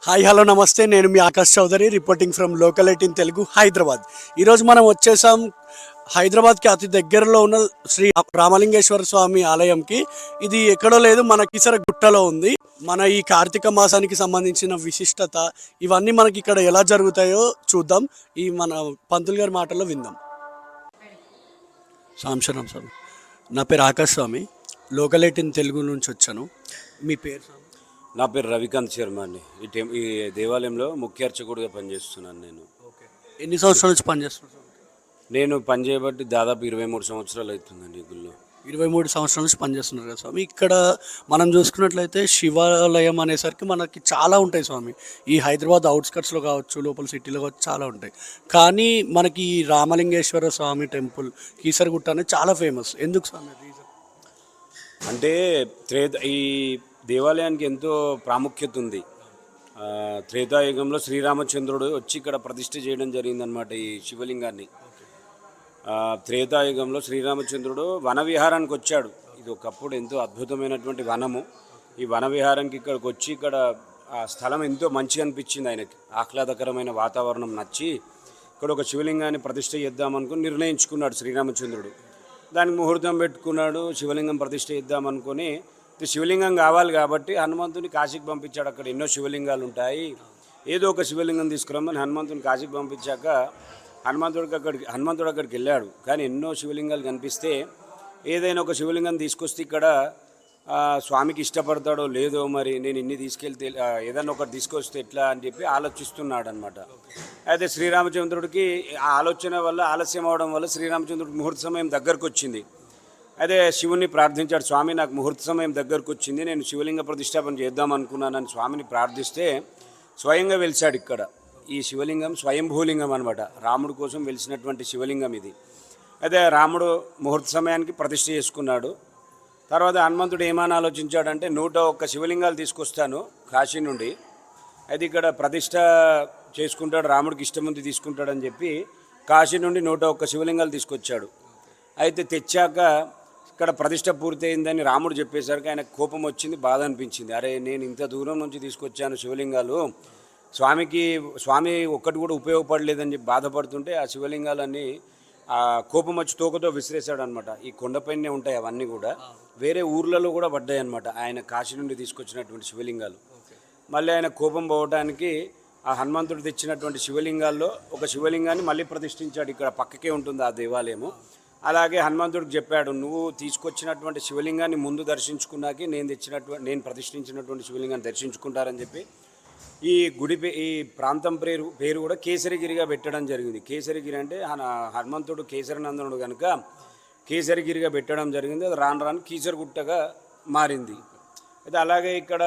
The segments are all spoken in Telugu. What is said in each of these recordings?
హాయ్ హలో నమస్తే. నేను మీ Akash Chaudhary, reporting from local 18 Telugu, Hyderabad. ఈరోజు మనం వచ్చేసాం హైదరాబాద్కి అతి దగ్గరలో ఉన్న శ్రీ రామలింగేశ్వర స్వామి ఆలయంకి. ఇది ఎక్కడో లేదు, మన కీసర గుట్టలో ఉంది. మన ఈ కార్తీక మాసానికి సంబంధించిన విశిష్టత ఇవన్నీ మనకి ఇక్కడ ఎలా జరుగుతాయో చూద్దాం. ఈ మన పంతులు గారి మాటల్లో విందాం. సాంశరం సార్, నా పేరు ఆకాష్ స్వామి, లోకల్ 18 తెలుగు నుంచి వచ్చాను. మీ పేరు? నా పేరు రవికాంత్ శర్మ అండి. ఈ దేవాలయంలో ముఖ్య అర్చకుడిగా పనిచేస్తున్నాను నేను. ఓకే. ఎన్ని సంవత్సరాల నుంచి పనిచేస్తున్నాను? నేను పనిచేయబట్టి దాదాపు 23 సంవత్సరాలు అవుతుందండి ఈ గుళ్ళో. 23 సంవత్సరాల నుంచి పనిచేస్తున్నారు కదా స్వామి. ఇక్కడ మనం చూసుకున్నట్లయితే శివాలయం అనేసరికి మనకి చాలా ఉంటాయి స్వామి. ఈ హైదరాబాద్ అవుట్స్కట్స్లో కావచ్చు, లోపల సిటీలో కావచ్చు, చాలా ఉంటాయి. కానీ మనకి ఈ రామలింగేశ్వర స్వామి టెంపుల్ కీసరగుట్ట అనేది చాలా ఫేమస్. ఎందుకు స్వామి రీజన్? అంటే ఈ దేవాలయానికి ఎంతో ప్రాముఖ్యత ఉంది. త్రేతాయుగంలో శ్రీరామచంద్రుడు వచ్చి ఇక్కడ ప్రతిష్ఠ చేయడం జరిగిందనమాట ఈ శివలింగాన్ని. త్రేతాయుగంలో శ్రీరామచంద్రుడు వనవిహారానికి వచ్చాడు. ఇది ఒకప్పుడు ఎంతో అద్భుతమైనటువంటి వనము. ఈ వనవిహారానికి ఇక్కడికి వచ్చి ఇక్కడ ఆ స్థలం ఎంతో మంచిగా అనిపించింది ఆయనకి. ఆహ్లాదకరమైన వాతావరణం నచ్చి ఇక్కడ ఒక శివలింగాన్ని ప్రతిష్ఠ చేద్దామనుకుని నిర్ణయించుకున్నాడు శ్రీరామచంద్రుడు. దానికి ముహూర్తం పెట్టుకున్నాడు. శివలింగం ప్రతిష్ఠ చేద్దామనుకొని, శివలింగం కావాలి కాబట్టి హనుమంతుని కాశీకి పంపించాడు. అక్కడ ఎన్నో శివలింగాలు ఉంటాయి, ఏదో ఒక శివలింగం తీసుకురమ్మని హనుమంతుని కాశీకి పంపించాక హనుమంతుడు అక్కడికి వెళ్ళాడు. కానీ ఎన్నో శివలింగాలు కనిపిస్తే ఏదైనా ఒక శివలింగం తీసుకొస్తే ఇక్కడ స్వామికి ఇష్టపడతాడో లేదో, మరి నేను ఇన్ని తీసుకెళ్తే ఏదైనా ఒకటి తీసుకొస్తే ఎట్లా అని చెప్పి ఆలోచిస్తున్నాడు అనమాట. అయితే శ్రీరామచంద్రుడికి ఆ ఆలోచన వల్ల, ఆలస్యం అవడం వల్ల శ్రీరామచంద్రుడికి ముహూర్త సమయం దగ్గరకు వచ్చింది. అదే శివుని ప్రార్థించాడు, స్వామి నాకు ముహూర్త సమయం దగ్గరకు వచ్చింది, నేను శివలింగ ప్రతిష్టాపన చేద్దాం అనుకున్నానని స్వామిని ప్రార్థిస్తే స్వయంగా వెలిశాడు ఇక్కడ. ఈ శివలింగం స్వయంభూలింగం అనమాట, రాముడి కోసం వెలిసినటువంటి శివలింగం ఇది. అదే రాముడు ముహూర్త సమయానికి ప్రతిష్ఠ చేసుకున్నాడు. తర్వాత హనుమంతుడు ఏమని ఆలోచించాడంటే 101 శివలింగాలు తీసుకొస్తాను కాశీ నుండి, అది ఇక్కడ ప్రతిష్ఠ చేసుకుంటాడు, రాముడికి ఇష్టం ఉంది తీసుకుంటాడని చెప్పి కాశీ నుండి 101 శివలింగాలు తీసుకొచ్చాడు. అయితే తెచ్చాక ఇక్కడ ప్రతిష్ట పూర్తయిందని రాముడు చెప్పేసరికి ఆయన కోపం వచ్చింది, బాధ అనిపించింది. అరే నేను ఇంత దూరం నుంచి తీసుకొచ్చాను శివలింగాలు, స్వామి ఒక్కటి కూడా ఉపయోగపడలేదని చెప్పి బాధపడుతుంటే ఆ శివలింగాలన్నీ కోపం వచ్చి తోకతో విసిరేశాడు అనమాట. ఈ కొండపైనే ఉంటాయి అవన్నీ కూడా, వేరే ఊర్లలో కూడా పడ్డాయి అనమాట ఆయన కాశీ నుండి తీసుకొచ్చినటువంటి శివలింగాలు. మళ్ళీ ఆయన కోపం పోవడానికి ఆ హనుమంతుడు తెచ్చినటువంటి శివలింగాల్లో ఒక శివలింగాన్ని మళ్ళీ ప్రతిష్ఠించాడు. ఇక్కడ పక్కకే ఉంటుంది ఆ దేవాలయము. అలాగే హనుమంతుడికి చెప్పాడు, నువ్వు తీసుకొచ్చినటువంటి శివలింగాన్ని ముందు దర్శించుకున్నాకే నేను ప్రతిష్ఠించినటువంటి శివలింగాన్ని దర్శించుకుంటారని చెప్పి ఈ ఈ ప్రాంతం పేరు కూడా కేసరిగిరిగా పెట్టడం జరిగింది. కేసరిగిరి అంటే హనుమంతుడు కేసరినందనుడు కనుక కేసరిగిరిగా పెట్టడం జరిగింది. అది రాను రాను కీసరగుట్టగా మారింది. అయితే అలాగే ఇక్కడ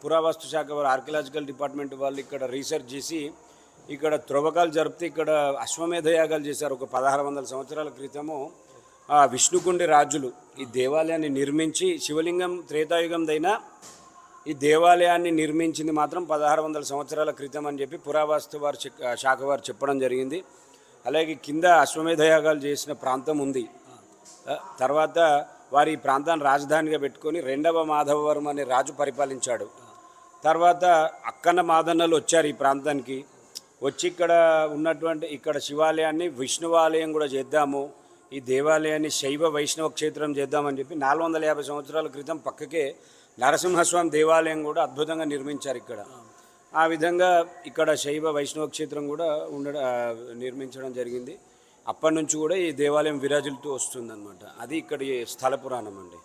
పురావస్తు శాఖ వారు, ఆర్కియలాజికల్ డిపార్ట్మెంట్ వాళ్ళు ఇక్కడ రీసెర్చ్ చేసి ఇక్కడ త్రవ్వకాలు జరిపితే ఇక్కడ అశ్వమేధ యాగాలు చేశారు. ఒక 1600 సంవత్సరాల క్రితము విష్ణుకుండి రాజులు ఈ దేవాలయాన్ని నిర్మించి, శివలింగం త్రేతాయుగందైనా ఈ దేవాలయాన్ని నిర్మించింది మాత్రం 1600 సంవత్సరాల క్రితం అని చెప్పి పురావస్తు శాఖ వారు చెప్పడం జరిగింది. అలాగే కింద అశ్వమేధ యాగాలు చేసిన ప్రాంతం ఉంది. తర్వాత వారి ఈ ప్రాంతాన్ని రాజధానిగా పెట్టుకొని 2వ మాధవవర్మ అనే రాజు పరిపాలించాడు. తర్వాత అక్కన్న మాదన్నలు వచ్చారు ఈ ప్రాంతానికి. వచ్చి ఇక్కడ శివాలయాన్ని విష్ణువాలయం కూడా చేద్దాము, ఈ దేవాలయాన్ని శైవ వైష్ణవ క్షేత్రం చేద్దామని చెప్పి 450 సంవత్సరాల క్రితం పక్కకే నరసింహస్వామి దేవాలయం కూడా అద్భుతంగా నిర్మించారు ఇక్కడ. ఆ విధంగా ఇక్కడ శైవ వైష్ణవ క్షేత్రం కూడా నిర్మించడం జరిగింది. అప్పటి నుంచి కూడా ఈ దేవాలయం విరాజిల్లుతూ వస్తుందన్నమాట. అది ఇక్కడ స్థల పురాణం అండి.